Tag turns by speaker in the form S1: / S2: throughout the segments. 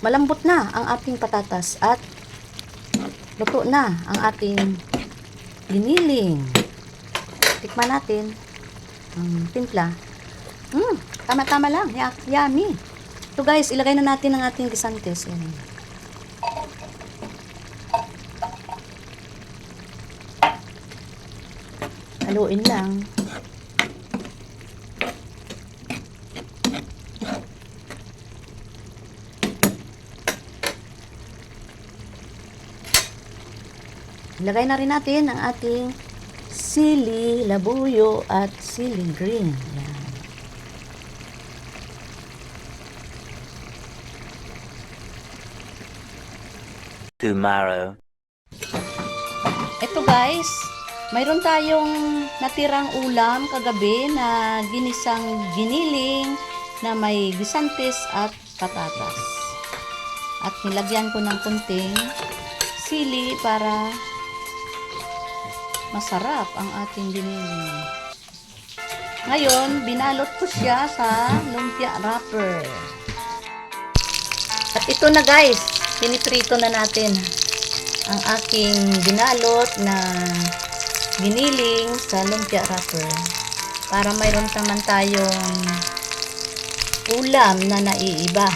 S1: malambot na ang ating patatas at luto na ang ating giniling. Tikman natin ang timpla. Tama-tama lang. Yummy. So guys, ilagay na natin ang ating gisantes. Yan. Haluin lang. Ilagay na rin natin ang ating sili, labuyo, at sili green. Yan.
S2: Tomorrow.
S1: Ito guys, mayroon tayong natirang ulam kagabi na ginisang giniling na may gisantes at patatas. At nilagyan ko ng kunting sili para masarap ang ating giniling. Ngayon, binalot ko siya sa lumpia wrapper. At ito na guys, piniprito na natin ang aking binalot na giniling sa lumpia wrapper. Para mayroon naman tayong ulam na naiiba.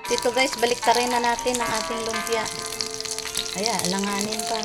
S1: Ito guys, baliktarin na natin ang ating lumpia. Ayan, alanganin pa.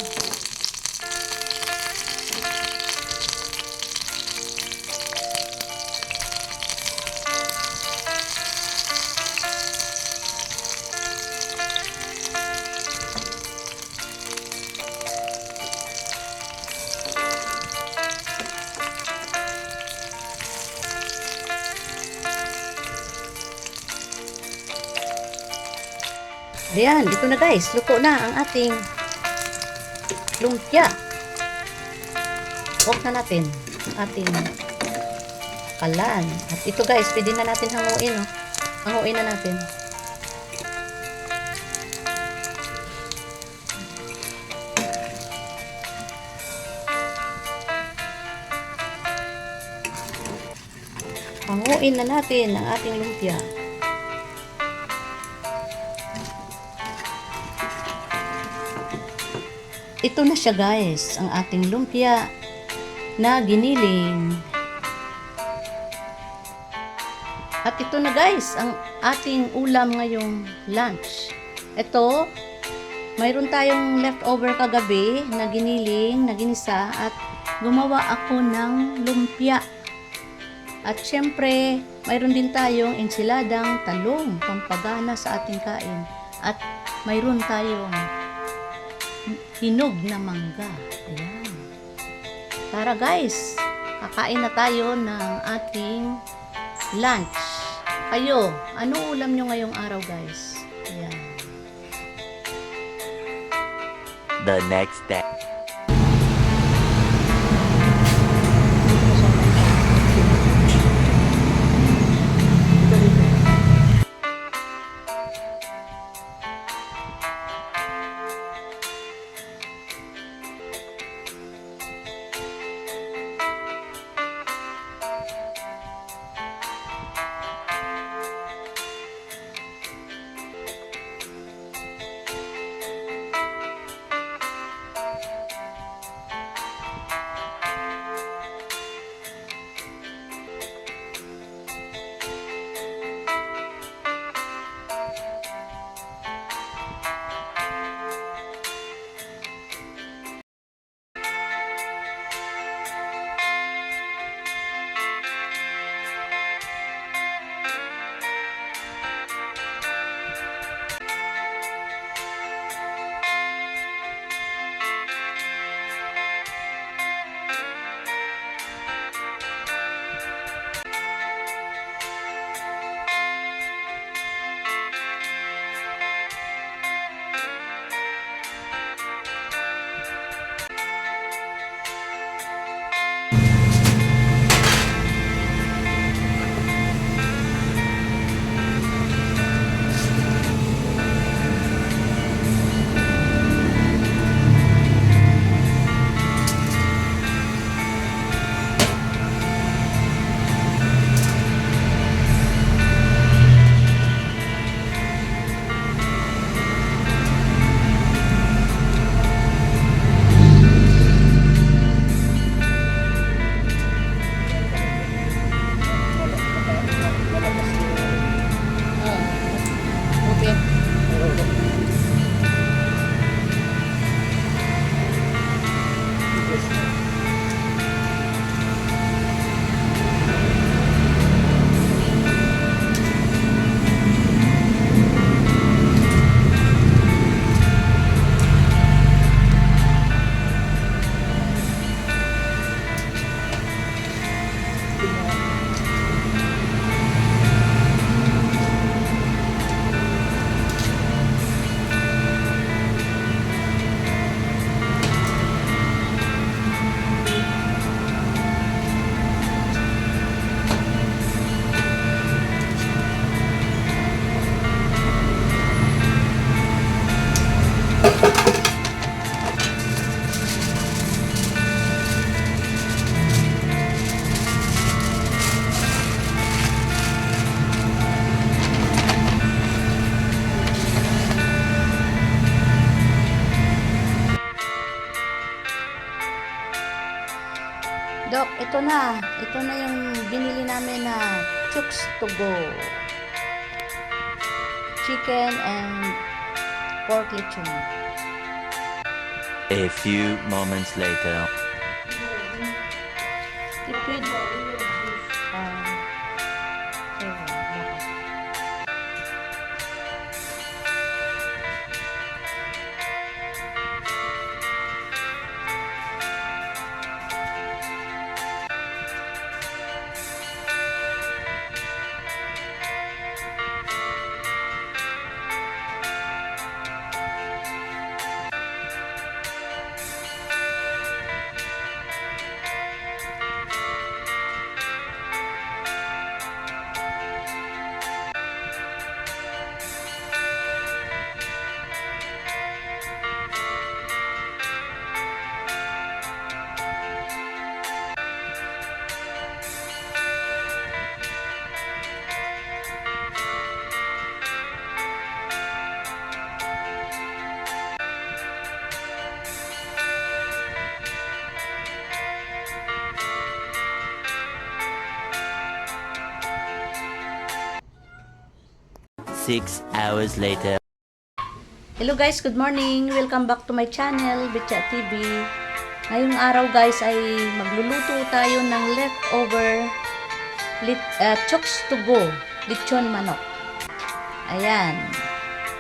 S1: Ayan, ito na guys. Luto na ang ating lumpia. Off na natin ang ating kalan. At ito guys, pwede na natin hanguin. Oh. Hanguin na natin. Hanguin na natin ang ating lumpia. Ito na siya guys, ang ating lumpia na giniling. At ito na guys, ang ating ulam ngayong lunch. Ito, mayroon tayong leftover kagabi na giniling, na ginisa, at gumawa ako ng lumpia. At syempre, mayroon din tayong enchiladang talong, pampagana sa ating kain. At mayroon tayong hinog na mangga. Ayan. Tara guys, kakain na tayo ng ating lunch. Kayo, ano ulam nyo ngayong araw guys? Ayan.
S2: The next day.
S1: Look, ito na. Ito na yung binili namin na Chooks to go. Chicken and pork lechon.
S2: A few moments later.
S1: Tipid.
S2: Six hours later.
S1: Hello guys, good morning. Welcome back to my channel, Betcha TV. Ngayong araw guys ay magluluto tayo ng leftover chooks to go, lechon manok. Ayan.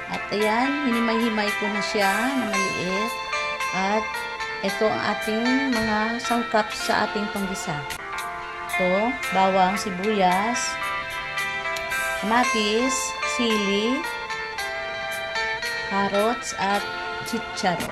S1: At ayan, hinimay-himay ko na siya na maliit. At ito ang ating mga sangkap sa ating panggisa. Ito, bawang, sibuyas, kamatis, sili, carrots, at chicharo.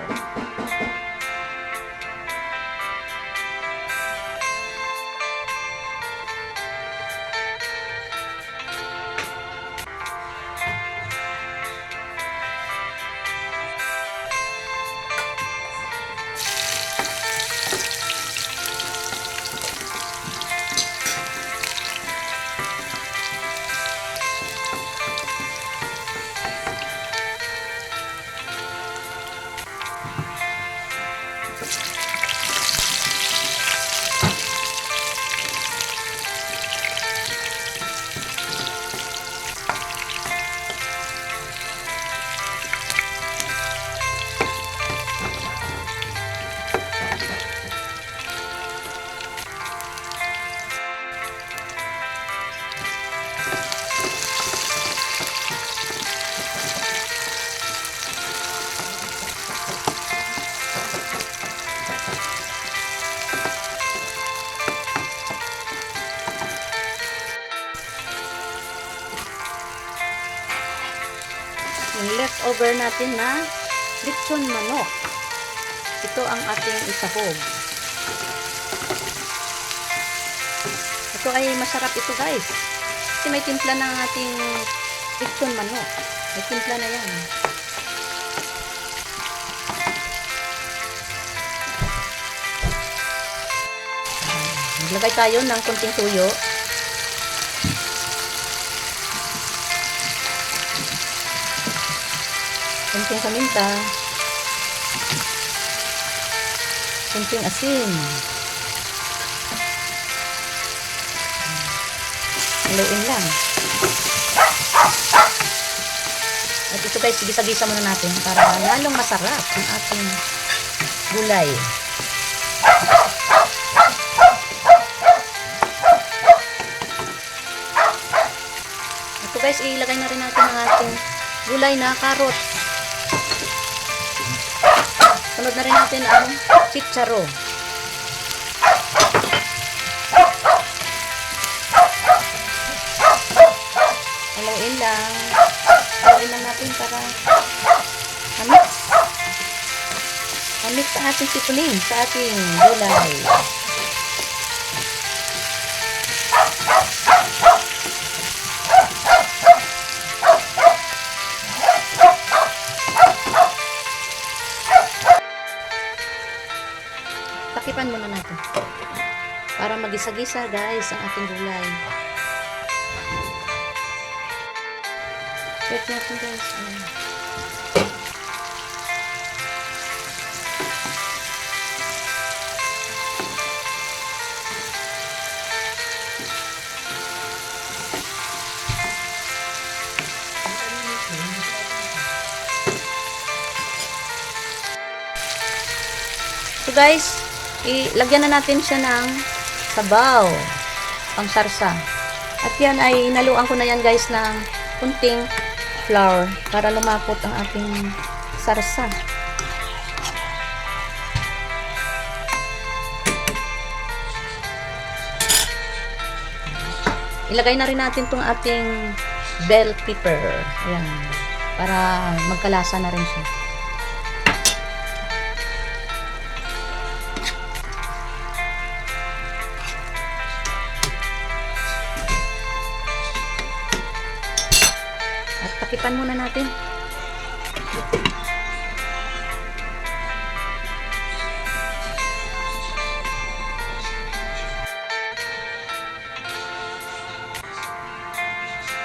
S1: Yung leftover natin na lechon manok. Ito ang ating isahog. Ito ay masarap ito guys. Kasi may timpla ng ating lechon manok. May timpla na yan. Maglagay tayo ng konting tuyo. Kunting paminta, kunting asin, haluin lang. At ito guys, gisa-gisa muna natin para lalong masarap ang ating gulay. Ito guys, ilagay na rin natin ang ating gulay na carrots. Sunod na rin natin ang chicharo. Haluin lang. Haluin lang natin para mamix. Mamix ang ating sikuling sa ating gulay. Takipan muna natin para magisa-gisa guys ang ating gulay. Check natin guys. So guys, ilagyan na natin siya ng sabaw, pang sarsa. At yan ay inaluan ko na yan guys ng kunting flour para lumapot ang ating sarsa. Ilagay na rin natin tong ating bell pepper. Ayan. Para magkalasa na rin siya. At takipan muna natin.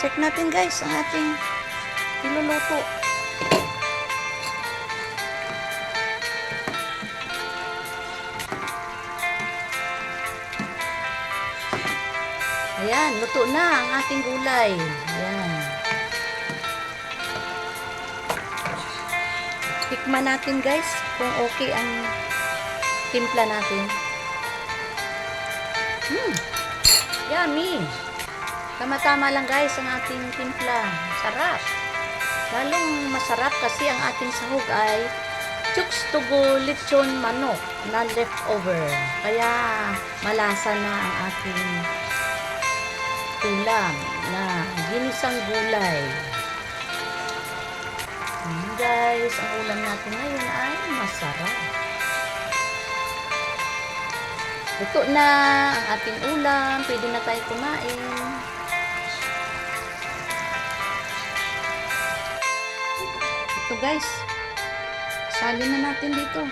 S1: Check natin guys ang ating niluluto. Ayan, luto na ang ating gulay. Ayan. Tikman natin guys kung okay ang timpla natin. Yummy! Tama-tama lang guys ang ating timpla. Sarap. Lalong masarap kasi ang ating sahog ay chooks tugo lechon manok na leftover. Kaya malasa na ang ating ulam na ginisang gulay. Guys, ang ulam natin ngayon ay masarap. Luto na ang ating ulam. Pwede na tayo kumain. Ito guys, salin na natin dito.